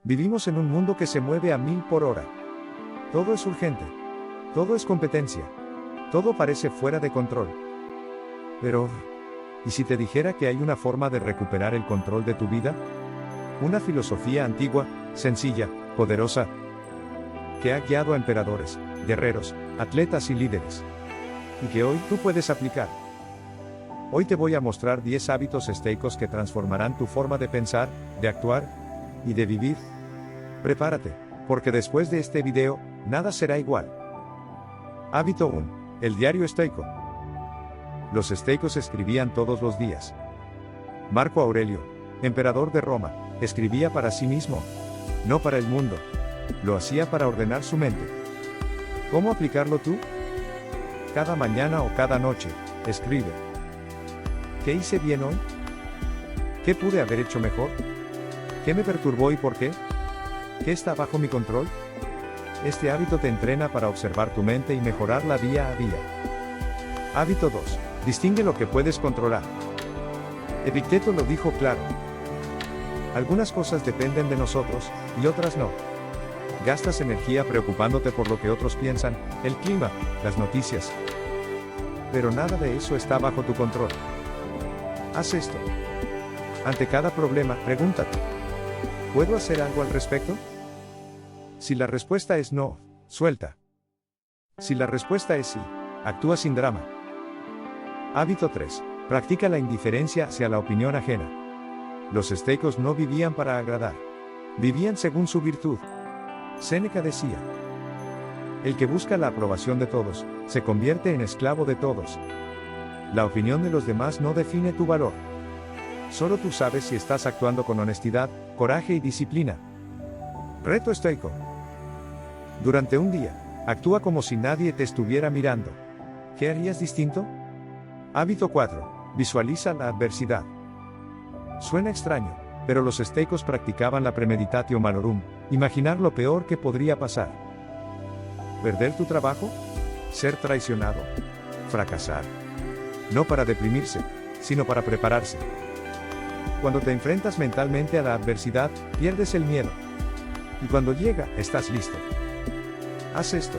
Vivimos en un mundo que se mueve a 1000 por hora. Todo es urgente. Todo es competencia. Todo parece fuera de control. Pero, ¿y si te dijera que hay una forma de recuperar el control de tu vida? Una filosofía antigua, sencilla, poderosa, que ha guiado a emperadores, guerreros, atletas y líderes. Y que hoy tú puedes aplicar. Hoy te voy a mostrar 10 hábitos estoicos que transformarán tu forma de pensar, de actuar y de vivir. Prepárate, porque después de este video, nada será igual. Hábito 1. El diario estoico. Los estoicos escribían todos los días. Marco Aurelio, emperador de Roma, escribía para sí mismo, no para el mundo. Lo hacía para ordenar su mente. ¿Cómo aplicarlo tú? Cada mañana o cada noche, escribe. ¿Qué hice bien hoy? ¿Qué pude haber hecho mejor? ¿Qué me perturbó y por qué? ¿Qué está bajo mi control? Este hábito te entrena para observar tu mente y mejorarla día a día. Hábito 2. Distingue lo que puedes controlar. Epicteto lo dijo claro. Algunas cosas dependen de nosotros, y otras no. Gastas energía preocupándote por lo que otros piensan, el clima, las noticias. Pero nada de eso está bajo tu control. Haz esto. Ante cada problema, pregúntate: ¿puedo hacer algo al respecto? Si la respuesta es no, suelta. Si la respuesta es sí, actúa sin drama. Hábito 3. Practica la indiferencia hacia la opinión ajena. Los estoicos no vivían para agradar. Vivían según su virtud. Séneca decía: el que busca la aprobación de todos, se convierte en esclavo de todos. La opinión de los demás no define tu valor. Solo tú sabes si estás actuando con honestidad, coraje y disciplina. Reto estoico. Durante un día, actúa como si nadie te estuviera mirando. ¿Qué harías distinto? Hábito 4. Visualiza la adversidad. Suena extraño, pero los estoicos practicaban la premeditatio malorum, imaginar lo peor que podría pasar. ¿Perder tu trabajo? ¿Ser traicionado? ¿Fracasar? No para deprimirse, sino para prepararse. Cuando te enfrentas mentalmente a la adversidad, pierdes el miedo. Y cuando llega, estás listo. Haz esto.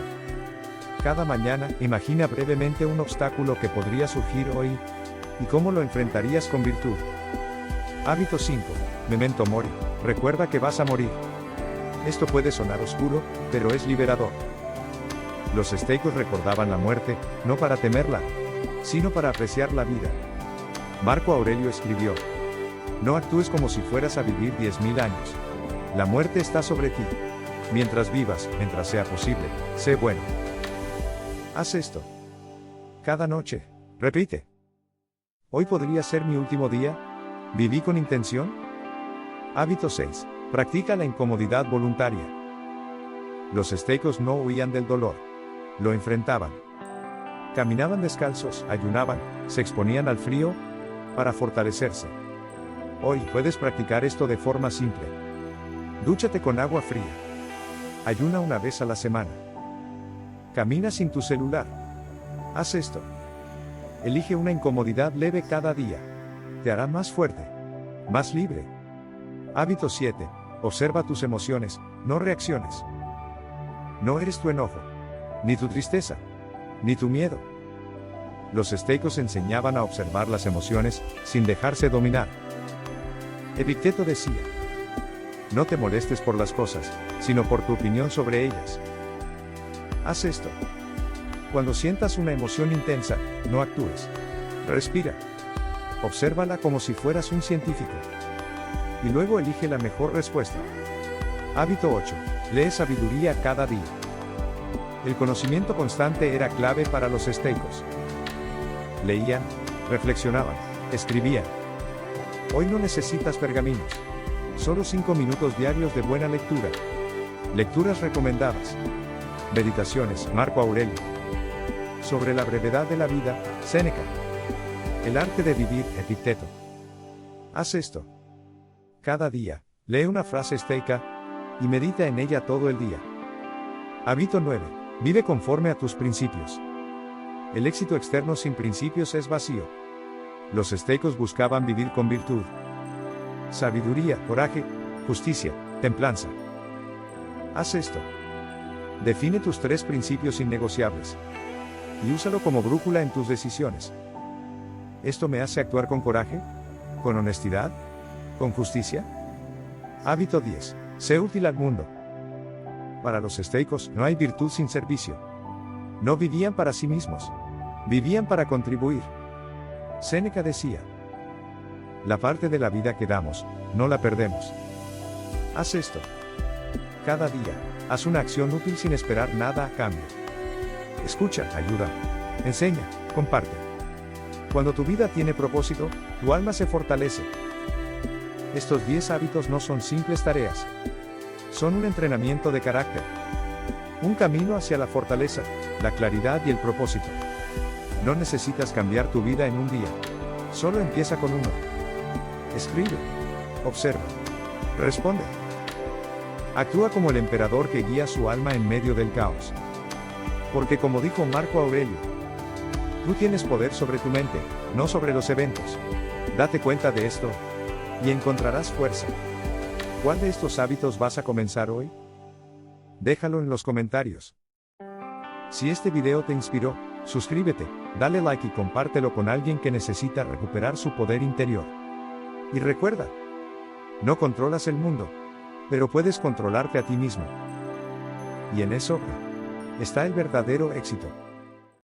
Cada mañana, imagina brevemente un obstáculo que podría surgir hoy, y cómo lo enfrentarías con virtud. Hábito 5. Memento mori. Recuerda que vas a morir. Esto puede sonar oscuro, pero es liberador. Los estoicos recordaban la muerte, no para temerla, sino para apreciar la vida. Marco Aurelio escribió: no actúes como si fueras a vivir 10.000 años. La muerte está sobre ti. Mientras vivas, mientras sea posible, sé bueno. Haz esto. Cada noche, repite: hoy podría ser mi último día. ¿Viví con intención? Hábito 6. Practica la incomodidad voluntaria. Los estoicos no huían del dolor. Lo enfrentaban. Caminaban descalzos, ayunaban, se exponían al frío, para fortalecerse. Hoy puedes practicar esto de forma simple. Dúchate con agua fría. Ayuna una vez a la semana. Camina sin tu celular. Haz esto. Elige una incomodidad leve cada día. Te hará más fuerte, más libre. Hábito 7. Observa tus emociones, no reacciones. No eres tu enojo, ni tu tristeza, ni tu miedo. Los estoicos enseñaban a observar las emociones, sin dejarse dominar. Epicteto decía: no te molestes por las cosas, sino por tu opinión sobre ellas. Haz esto. Cuando sientas una emoción intensa, no actúes. Respira. Obsérvala como si fueras un científico. Y luego elige la mejor respuesta. Hábito 8. Lee sabiduría cada día. El conocimiento constante era clave para los estoicos. Leían, reflexionaban, escribían. Hoy no necesitas pergaminos. Solo 5 minutos diarios de buena lectura. Lecturas recomendadas. Meditaciones, Marco Aurelio. Sobre la brevedad de la vida, Séneca. El arte de vivir, Epicteto. Haz esto. Cada día, lee una frase estoica, y medita en ella todo el día. Hábito 9. Vive conforme a tus principios. El éxito externo sin principios es vacío. Los estoicos buscaban vivir con virtud, sabiduría, coraje, justicia, Templanza. Haz esto. Define tus 3 principios innegociables. Y úsalo como brújula en tus decisiones. ¿Esto me hace actuar con coraje? ¿Con honestidad? ¿Con justicia? Hábito 10. Sé útil al mundo. Para los estoicos, no hay virtud sin servicio. No vivían para sí mismos. Vivían para contribuir. Séneca decía: la parte de la vida que damos, no la perdemos. Haz esto. Cada día, haz una acción útil sin esperar nada a cambio. Escucha, ayuda, enseña, comparte. Cuando tu vida tiene propósito, tu alma se fortalece. Estos 10 hábitos no son simples tareas. Son un entrenamiento de carácter. Un camino hacia la fortaleza, la claridad y el propósito. No necesitas cambiar tu vida en un día. Solo empieza con uno. Escribe. Observa. Responde. Actúa como el emperador que guía su alma en medio del caos. Porque como dijo Marco Aurelio, tú tienes poder sobre tu mente, no sobre los eventos. Date cuenta de esto, y encontrarás fuerza. ¿Cuál de estos hábitos vas a comenzar hoy? Déjalo en los comentarios. Si este video te inspiró, suscríbete, dale like y compártelo con alguien que necesita recuperar su poder interior. Y recuerda, no controlas el mundo, pero puedes controlarte a ti mismo. Y en eso está el verdadero éxito.